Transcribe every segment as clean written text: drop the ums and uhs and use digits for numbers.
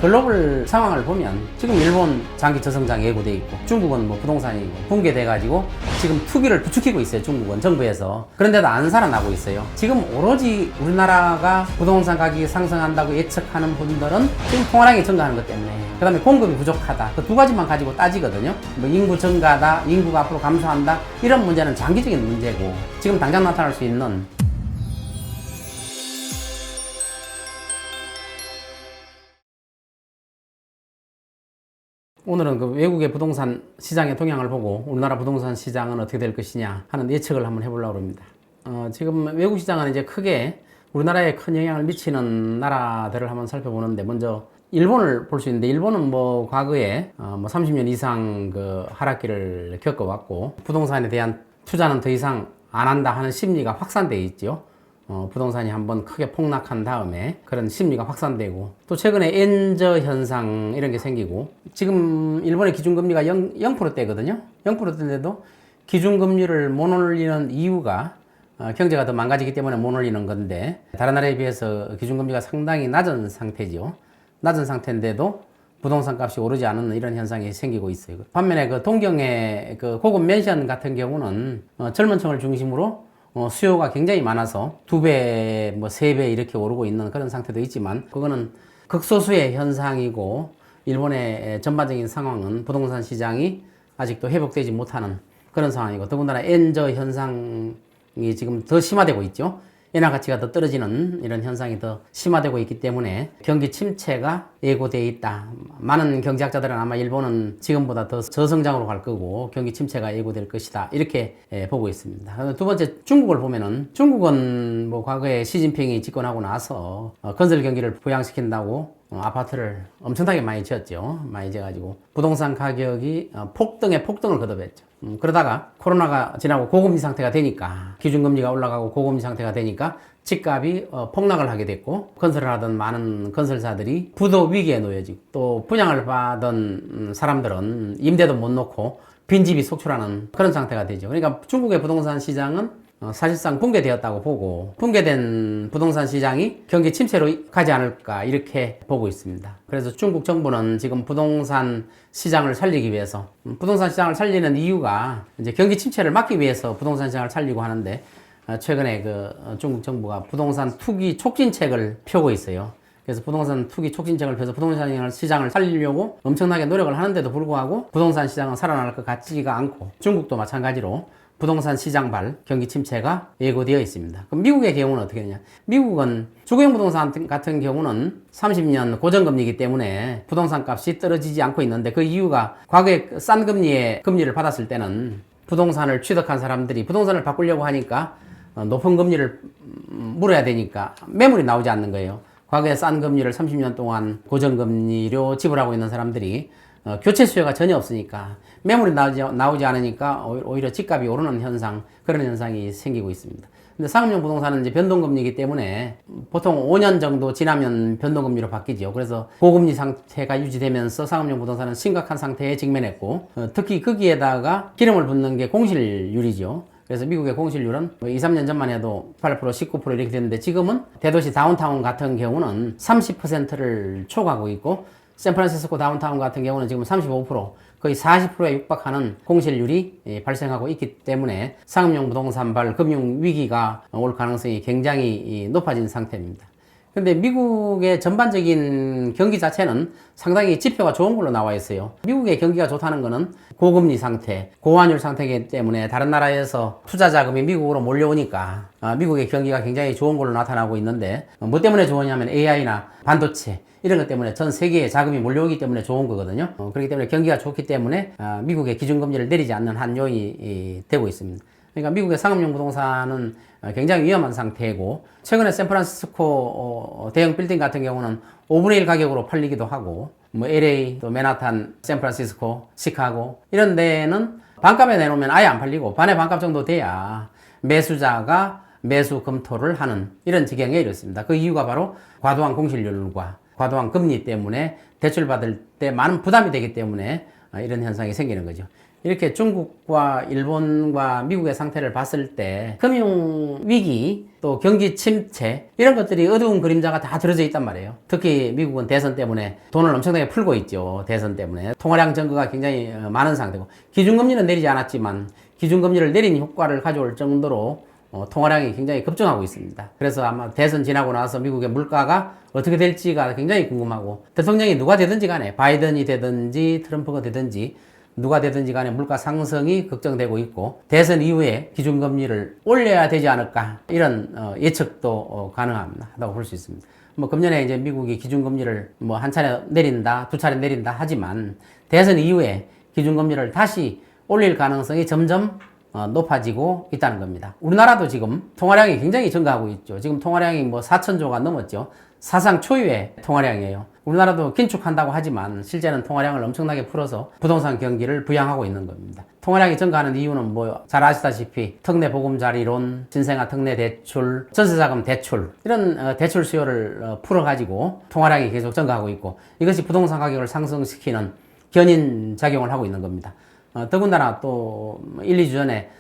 글로벌 상황을 보면 지금 일본 장기 저성장 예고돼 있고 중국은 뭐 부동산이 붕괴돼 가지고 지금 투기를 부추기고 있어요. 중국은 정부에서. 그런데도 안 살아나고 있어요. 지금 오로지 우리나라가 부동산 가격이 상승한다고 예측하는 분들은 지금 통화량이 증가하는 것 때문에, 그 다음에 공급이 부족하다, 그 두 가지만 가지고 따지거든요. 뭐 인구 증가다, 인구가 앞으로 감소한다, 이런 문제는 장기적인 문제고 지금 당장 나타날 수 있는 오늘은 그 외국의 부동산 시장의 동향을 보고 우리나라 부동산 시장은 어떻게 될 것이냐 하는 예측을 한번 해보려고 합니다. 지금 외국 시장은 이제 크게 우리나라에 큰 영향을 미치는 나라들을 한번 살펴보는데, 먼저 일본을 볼 수 있는데, 일본은 뭐 과거에 뭐 30년 이상 그 하락기를 겪어왔고 부동산에 대한 투자는 더 이상 안 한다 하는 심리가 확산되어 있죠. 부동산이 한번 크게 폭락한 다음에 그런 심리가 확산되고, 또 최근에 엔저 현상 이런 게 생기고, 지금 일본의 기준금리가 0%대거든요. 0%대인데도 기준금리를 못 올리는 이유가 경제가 더 망가지기 때문에 못 올리는 건데, 다른 나라에 비해서 기준금리가 상당히 낮은 상태죠. 낮은 상태인데도 부동산 값이 오르지 않는 이런 현상이 생기고 있어요. 반면에 그 동경의 그 고급 맨션 같은 경우는 젊은 층을 중심으로 수요가 굉장히 많아서 2배, 뭐 3배 이렇게 오르고 있는 그런 상태도 있지만, 그거는 극소수의 현상이고 일본의 전반적인 상황은 부동산 시장이 아직도 회복되지 못하는 그런 상황이고, 더군다나 엔저 현상이 지금 더 심화되고 있죠. 엔화 가치가 더 떨어지는 이런 현상이 더 심화되고 있기 때문에 경기 침체가 예고되어 있다. 많은 경제학자들은 아마 일본은 지금보다 더 저성장으로 갈 거고 경기 침체가 예고될 것이다, 이렇게 보고 있습니다. 두 번째, 중국을 보면은, 중국은 뭐 과거에 시진핑이 집권하고 나서 건설 경기를 부양시킨다고 아파트를 엄청나게 많이 지었죠. 많이 지어가지고 부동산 가격이 폭등에 폭등을 거듭했죠. 그러다가 코로나가 지나고 고금리 상태가 되니까, 기준금리가 올라가고 고금리 상태가 되니까 집값이 폭락을 하게 됐고, 건설을 하던 많은 건설사들이 부도 위기에 놓여지고, 또 분양을 받은 사람들은 임대도 못 놓고 빈집이 속출하는 그런 상태가 되죠. 그러니까 중국의 부동산 시장은 사실상 붕괴되었다고 보고, 붕괴된 부동산 시장이 경기 침체로 가지 않을까, 이렇게 보고 있습니다. 그래서 중국 정부는 지금 부동산 시장을 살리기 위해서, 부동산 시장을 살리는 이유가 이제 경기 침체를 막기 위해서 부동산 시장을 살리고 하는데, 최근에 그 중국 정부가 부동산 투기 촉진책을 펴고 있어요. 그래서 부동산 투기 촉진책을 펴서 부동산 시장을 살리려고 엄청나게 노력을 하는데도 불구하고 부동산 시장은 살아날 것 같지가 않고, 중국도 마찬가지로 부동산 시장발 경기 침체가 예고되어 있습니다. 그럼 미국의 경우는 어떻게 되냐? 미국은 주거용 부동산 같은 경우는 30년 고정금리이기 때문에 부동산 값이 떨어지지 않고 있는데, 그 이유가 과거에 싼 금리의 금리를 받았을 때는 부동산을 취득한 사람들이 부동산을 바꾸려고 하니까 높은 금리를 물어야 되니까 매물이 나오지 않는 거예요. 과거에 싼 금리를 30년 동안 고정금리로 지불하고 있는 사람들이 교체 수요가 전혀 없으니까 매물이 나오지 않으니까 오히려 집값이 오르는 현상, 그런 현상이 생기고 있습니다. 근데 상업용 부동산은 이제 변동금리이기 때문에 보통 5년 정도 지나면 변동금리로 바뀌죠. 그래서 고금리 상태가 유지되면서 상업용 부동산은 심각한 상태에 직면했고, 특히 거기에다가 기름을 붓는 게 공실률이죠. 그래서 미국의 공실률은 2, 3년 전만 해도 18%, 19% 이렇게 됐는데, 지금은 대도시 다운타운 같은 경우는 30%를 초과하고 있고, 샌프란시스코 다운타운 같은 경우는 지금 35%, 거의 40%에 육박하는 공실률이 발생하고 있기 때문에 상업용 부동산발 금융위기가 올 가능성이 굉장히 높아진 상태입니다. 근데 미국의 전반적인 경기 자체는 상당히 지표가 좋은 걸로 나와 있어요. 미국의 경기가 좋다는 거는 고금리 상태, 고환율 상태이기 때문에 다른 나라에서 투자 자금이 미국으로 몰려오니까 미국의 경기가 굉장히 좋은 걸로 나타나고 있는데, 뭐 때문에 좋으냐면 AI나 반도체 이런 것 때문에 전 세계에 자금이 몰려오기 때문에 좋은 거거든요. 그렇기 때문에 경기가 좋기 때문에 미국의 기준금리를 내리지 않는 한 요인이 되고 있습니다. 그러니까 미국의 상업용 부동산은 굉장히 위험한 상태고, 최근에 샌프란시스코 대형 빌딩 같은 경우는 5분의 1 가격으로 팔리기도 하고, 뭐 LA, 또 맨하탄, 샌프란시스코, 시카고 이런 데는 반값에 내놓으면 아예 안 팔리고 반의 반값 정도 돼야 매수자가 매수 검토를 하는 이런 지경에 이렇습니다. 그 이유가 바로 과도한 공실률과 과도한 금리 때문에 대출받을 때 많은 부담이 되기 때문에 이런 현상이 생기는 거죠. 이렇게 중국과 일본과 미국의 상태를 봤을 때 금융위기 또 경기 침체 이런 것들이 어두운 그림자가 다 들어져 있단 말이에요. 특히 미국은 대선 때문에 돈을 엄청나게 풀고 있죠. 대선 때문에 통화량 증가가 굉장히 많은 상태고 기준금리는 내리지 않았지만 기준금리를 내린 효과를 가져올 정도로 통화량이 굉장히 급증하고 있습니다. 그래서 아마 대선 지나고 나서 미국의 물가가 어떻게 될지가 굉장히 궁금하고 대통령이 누가 되든지 간에 바이든이 되든지 트럼프가 되든지 누가 되든지 간에 물가 상승이 걱정되고 있고 대선 이후에 기준금리를 올려야 되지 않을까 이런 예측도 가능하다고 볼 수 있습니다. 뭐 금년에 이제 미국이 기준금리를 뭐 한 차례 내린다, 두 차례 내린다 하지만 대선 이후에 기준금리를 다시 올릴 가능성이 점점 높아지고 있다는 겁니다. 우리나라도 지금 통화량이 굉장히 증가하고 있죠. 지금 통화량이 뭐 4천조가 넘었죠. 사상 초유의 통화량이에요. 우리나라도 긴축한다고 하지만 실제는 통화량을 엄청나게 풀어서 부동산 경기를 부양하고 있는 겁니다. 통화량이 증가하는 이유는 뭐 잘 아시다시피 특례 보금자리론, 신생아 특례 대출, 전세자금 대출 이런 대출 수요를 풀어가지고 통화량이 계속 증가하고 있고 이것이 부동산 가격을 상승시키는 견인 작용을 하고 있는 겁니다. 더군다나 또 1, 2주 전에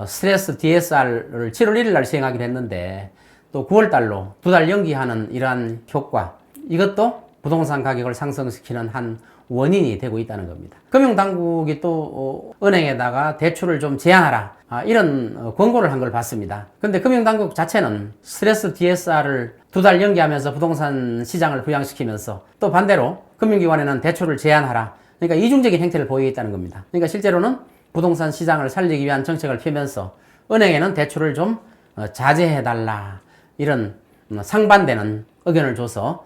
스트레스 DSR을 7월 1일 날 시행하기로 했는데 또 9월 달로 2달 연기하는 이러한 효과 이것도 부동산 가격을 상승시키는 한 원인이 되고 있다는 겁니다. 금융당국이 또 은행에다가 대출을 좀 제한하라 이런 권고를 한 걸 봤습니다. 근데 금융당국 자체는 스트레스 DSR을 2달 연기하면서 부동산 시장을 부양시키면서 또 반대로 금융기관에는 대출을 제한하라 그러니까 이중적인 행태를 보이고 있다는 겁니다. 그러니까 실제로는 부동산 시장을 살리기 위한 정책을 펴면서 은행에는 대출을 좀 자제해달라 이런 상반되는 의견을 줘서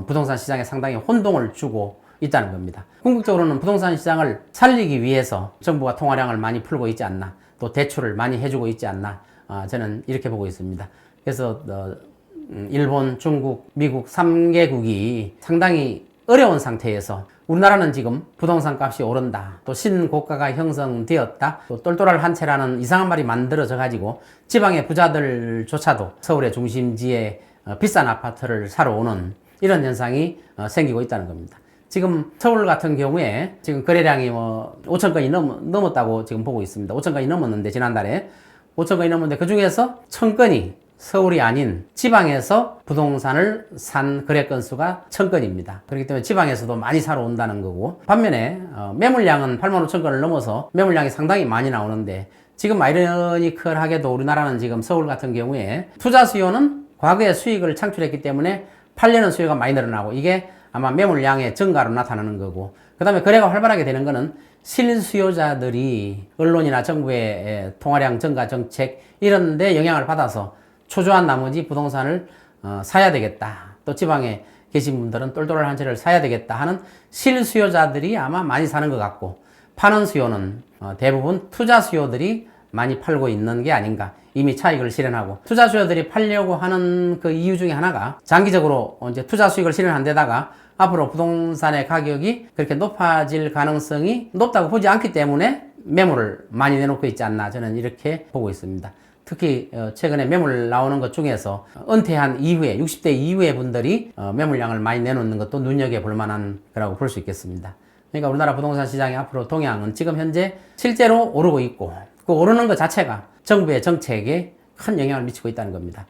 부동산 시장에 상당히 혼동을 주고 있다는 겁니다. 궁극적으로는 부동산 시장을 살리기 위해서 정부가 통화량을 많이 풀고 있지 않나 또 대출을 많이 해주고 있지 않나 저는 이렇게 보고 있습니다. 그래서 일본, 중국, 미국 3개국이 상당히 어려운 상태에서 우리나라는 지금 부동산 값이 오른다. 또 신고가가 형성되었다. 또 똘똘할 한 채라는 이상한 말이 만들어져 가지고 지방의 부자들조차도 서울의 중심지에 비싼 아파트를 사러 오는 이런 현상이 생기고 있다는 겁니다. 지금 서울 같은 경우에 지금 거래량이 뭐 5천 건이 넘었다고 지금 보고 있습니다. 5천 건이 넘었는데 지난달에 5천 건이 넘었는데 그 중에서 1천 건이 서울이 아닌 지방에서 부동산을 산 거래 건수가 1000건입니다. 그렇기 때문에 지방에서도 많이 사러 온다는 거고 반면에 매물량은 85,000건을 넘어서 매물량이 상당히 많이 나오는데 지금 아이러니컬하게도 우리나라는 지금 서울 같은 경우에 투자 수요는 과거에 수익을 창출했기 때문에 팔려는 수요가 많이 늘어나고 이게 아마 매물량의 증가로 나타나는 거고 그 다음에 거래가 활발하게 되는 거는 실수요자들이 언론이나 정부의 통화량 증가 정책 이런 데 영향을 받아서 초조한 나머지 부동산을 사야 되겠다. 또 지방에 계신 분들은 똘똘한 한 채를 사야 되겠다 하는 실수요자들이 아마 많이 사는 것 같고 파는 수요는 대부분 투자 수요들이 많이 팔고 있는 게 아닌가. 이미 차익을 실현하고 투자 수요들이 팔려고 하는 그 이유 중에 하나가 장기적으로 이제 투자 수익을 실현한 데다가 앞으로 부동산의 가격이 그렇게 높아질 가능성이 높다고 보지 않기 때문에 매물을 많이 내놓고 있지 않나 저는 이렇게 보고 있습니다. 특히 최근에 매물 나오는 것 중에서 은퇴한 이후에 60대 이후의 분들이 매물량을 많이 내놓는 것도 눈여겨볼 만한 거라고 볼 수 있겠습니다. 그러니까 우리나라 부동산 시장의 앞으로 동향은 지금 현재 실제로 오르고 있고 그 오르는 것 자체가 정부의 정책에 큰 영향을 미치고 있다는 겁니다.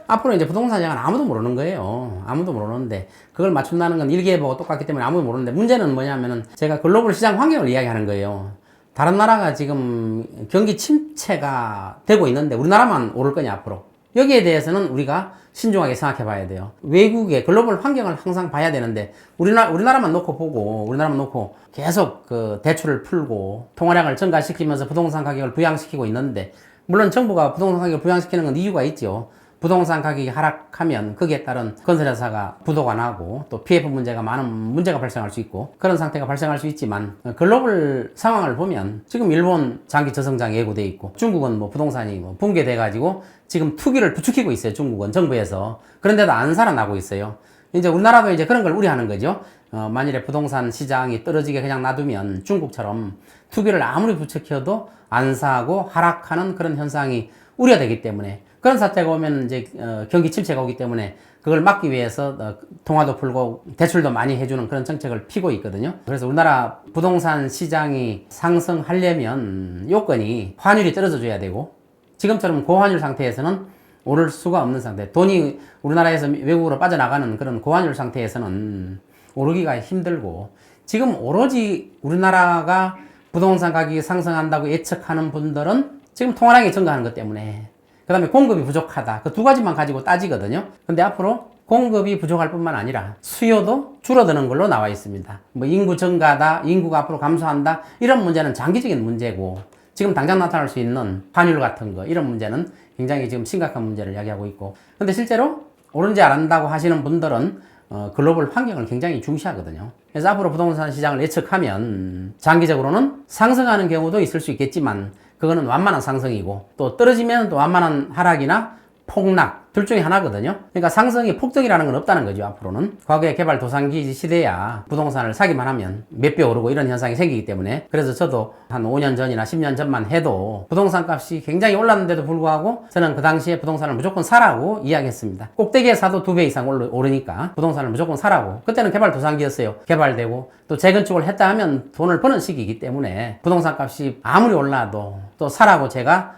앞으로 이제 부동산 시장은 아무도 모르는 거예요. 아무도 모르는데 그걸 맞춘다는 건 일기예보가 똑같기 때문에 아무도 모르는데 문제는 뭐냐면은 제가 글로벌 시장 환경을 이야기하는 거예요. 다른 나라가 지금 경기 침체가 되고 있는데 우리나라만 오를 거냐 앞으로 여기에 대해서는 우리가 신중하게 생각해 봐야 돼요. 외국의 글로벌 환경을 항상 봐야 되는데 우리나라만 놓고 보고 우리나라만 놓고 계속 그 대출을 풀고 통화량을 증가시키면서 부동산 가격을 부양시키고 있는데 물론 정부가 부동산 가격을 부양시키는 건 이유가 있죠. 부동산 가격이 하락하면 거기에 따른 건설회사가 부도가 나고 또 PF 문제가 많은 문제가 발생할 수 있고 그런 상태가 발생할 수 있지만 글로벌 상황을 보면 지금 일본 장기 저성장 예고돼 있고 중국은 뭐 부동산이 뭐 붕괴돼 가지고 지금 투기를 부추기고 있어요. 중국은 정부에서. 그런데도 안 살아나고 있어요. 이제 우리나라도 이제 그런 걸 우려하는 거죠. 만일에 부동산 시장이 떨어지게 그냥 놔두면 중국처럼 투기를 아무리 부추겨도 안 사고 하락하는 그런 현상이 우려되기 때문에 그런 사태가 오면 이제 경기 침체가 오기 때문에 그걸 막기 위해서 통화도 풀고 대출도 많이 해주는 그런 정책을 피고 있거든요. 그래서 우리나라 부동산 시장이 상승하려면 요건이 환율이 떨어져줘야 되고, 지금처럼 고환율 상태에서는 오를 수가 없는 상태. 돈이 우리나라에서 외국으로 빠져나가는 그런 고환율 상태에서는 오르기가 힘들고, 지금 오로지 우리나라가 부동산 가격이 상승한다고 예측하는 분들은 지금 통화량이 증가하는 것 때문에, 그 다음에 공급이 부족하다. 그 두 가지만 가지고 따지거든요. 근데 앞으로 공급이 부족할 뿐만 아니라 수요도 줄어드는 걸로 나와 있습니다. 뭐 인구 증가다, 인구가 앞으로 감소한다, 이런 문제는 장기적인 문제고, 지금 당장 나타날 수 있는 환율 같은 거, 이런 문제는 굉장히 지금 심각한 문제를 이야기하고 있고, 근데 실제로 오른지 안 한다고 하시는 분들은 글로벌 환경을 굉장히 중시하거든요. 그래서 앞으로 부동산 시장을 예측하면 장기적으로는 상승하는 경우도 있을 수 있겠지만, 그거는 완만한 상승이고, 또 떨어지면 또 완만한 하락이나 폭락, 둘 중에 하나거든요. 그러니까 상승이 폭등이라는 건 없다는 거죠, 앞으로는. 과거에 개발도상기 시대야 부동산을 사기만 하면 몇 배 오르고 이런 현상이 생기기 때문에, 그래서 저도 한 5년 전이나 10년 전만 해도 부동산 값이 굉장히 올랐는데도 불구하고 저는 그 당시에 부동산을 무조건 사라고 이야기했습니다. 꼭대기에 사도 2배 이상 오르니까 부동산을 무조건 사라고. 그때는 개발도상기였어요. 개발되고 또 재건축을 했다 하면 돈을 버는 시기이기 때문에 부동산 값이 아무리 올라도 또 사라고 제가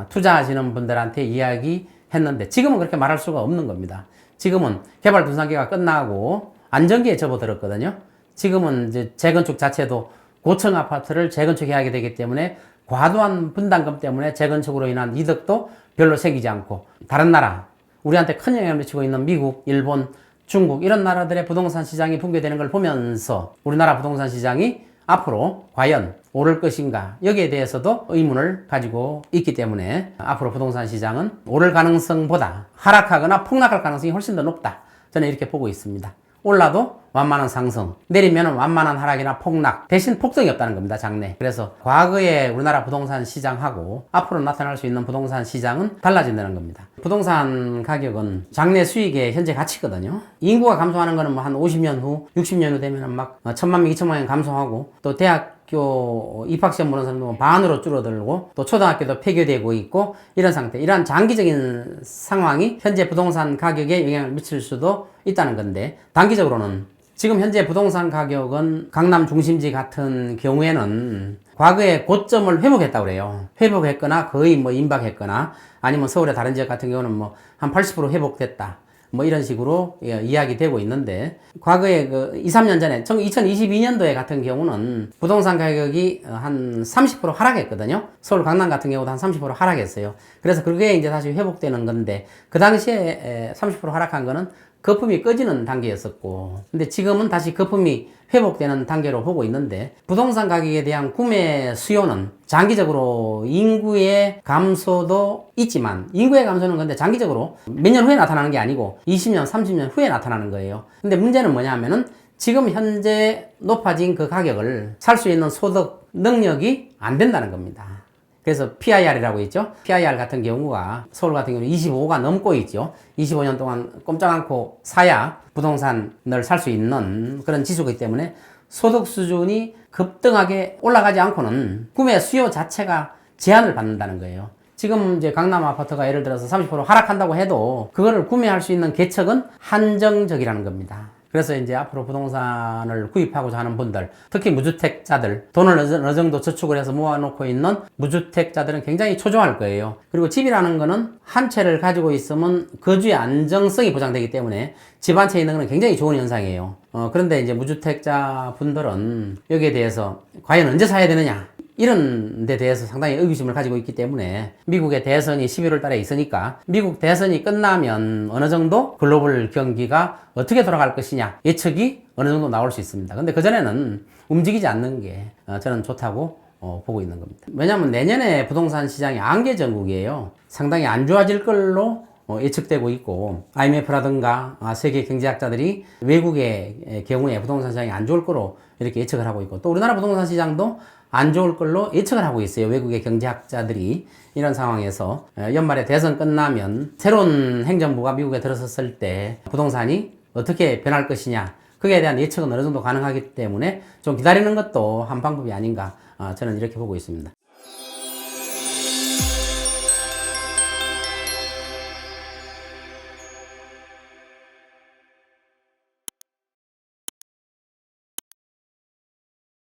투자하시는 분들한테 이야기했는데, 지금은 그렇게 말할 수가 없는 겁니다. 지금은 개발도상기가 끝나고 안정기에 접어들었거든요. 지금은 이제 재건축 자체도 고층 아파트를 재건축해야 하게 되기 때문에 과도한 분담금 때문에 재건축으로 인한 이득도 별로 생기지 않고, 다른 나라, 우리한테 큰 영향을 미치고 있는 미국, 일본, 중국, 이런 나라들의 부동산 시장이 붕괴되는 걸 보면서 우리나라 부동산 시장이 앞으로 과연 오를 것인가, 여기에 대해서도 의문을 가지고 있기 때문에 앞으로 부동산 시장은 오를 가능성보다 하락하거나 폭락할 가능성이 훨씬 더 높다, 저는 이렇게 보고 있습니다. 올라도 완만한 상승, 내리면 완만한 하락이나 폭락, 대신 폭등이 없다는 겁니다, 장래. 그래서 과거의 우리나라 부동산 시장하고 앞으로 나타날 수 있는 부동산 시장은 달라진다는 겁니다. 부동산 가격은 장래 수익의 현재 가치거든요. 인구가 감소하는 거는 뭐 한 50년 후, 60년 후 되면 막 1,000만 명, 2,000만 명 감소하고, 또 대학교 입학시험 보는 사람도 반으로 줄어들고, 또 초등학교도 폐교되고 있고, 이런 상태, 이러한 장기적인 상황이 현재 부동산 가격에 영향을 미칠 수도 있다는 건데, 단기적으로는 지금 현재 부동산 가격은 강남 중심지 같은 경우에는 과거의 고점을 회복했다고 그래요. 회복했거나 거의 뭐 임박했거나, 아니면 서울의 다른 지역 같은 경우는 뭐 한 80% 회복됐다, 뭐 이런 식으로 이야기되고 있는데, 과거에 그 2, 3년 전에 2022년도에 같은 경우는 부동산 가격이 한 30% 하락했거든요. 서울 강남 같은 경우도 한 30% 하락했어요. 그래서 그게 이제 다시 회복되는 건데, 그 당시에 30% 하락한 거는 거품이 꺼지는 단계였었고, 근데 지금은 다시 거품이 회복되는 단계로 보고 있는데, 부동산 가격에 대한 구매 수요는 장기적으로 인구의 감소도 있지만, 인구의 감소는 근데 장기적으로 몇 년 후에 나타나는 게 아니고 20년, 30년 후에 나타나는 거예요. 근데 문제는 뭐냐면은 지금 현재 높아진 그 가격을 살 수 있는 소득 능력이 안 된다는 겁니다. 그래서 PIR이라고 있죠. PIR 같은 경우가 서울 같은 경우는 25가 넘고 있죠. 25년 동안 꼼짝 않고 사야 부동산을 살 수 있는 그런 지수이기 때문에 소득 수준이 급등하게 올라가지 않고는 구매 수요 자체가 제한을 받는다는 거예요. 지금 이제 강남 아파트가 예를 들어서 30% 하락한다고 해도 그거를 구매할 수 있는 개척은 한정적이라는 겁니다. 그래서 이제 앞으로 부동산을 구입하고자 하는 분들, 특히 무주택자들, 돈을 어느 정도 저축을 해서 모아놓고 있는 무주택자들은 굉장히 초조할 거예요. 그리고 집이라는 거는 한 채를 가지고 있으면 거주의 안정성이 보장되기 때문에 집 한 채 있는 거는 굉장히 좋은 현상이에요. 그런데 이제 무주택자 분들은 여기에 대해서 과연 언제 사야 되느냐, 이런 데 대해서 상당히 의구심을 가지고 있기 때문에, 미국의 대선이 11월 달에 있으니까 미국 대선이 끝나면 어느 정도 글로벌 경기가 어떻게 돌아갈 것이냐 예측이 어느 정도 나올 수 있습니다. 근데 그전에는 움직이지 않는 게 저는 좋다고 보고 있는 겁니다. 왜냐하면 내년에 부동산 시장이 안개 전국이에요. 상당히 안 좋아질 걸로 예측되고 있고, IMF라든가 세계 경제학자들이 외국의 경우에 부동산 시장이 안 좋을 거로 이렇게 예측을 하고 있고, 또 우리나라 부동산 시장도 안 좋을 걸로 예측을 하고 있어요. 외국의 경제학자들이. 이런 상황에서 연말에 대선 끝나면 새로운 행정부가 미국에 들어섰을 때 부동산이 어떻게 변할 것이냐, 그에 대한 예측은 어느 정도 가능하기 때문에 좀 기다리는 것도 한 방법이 아닌가, 저는 이렇게 보고 있습니다.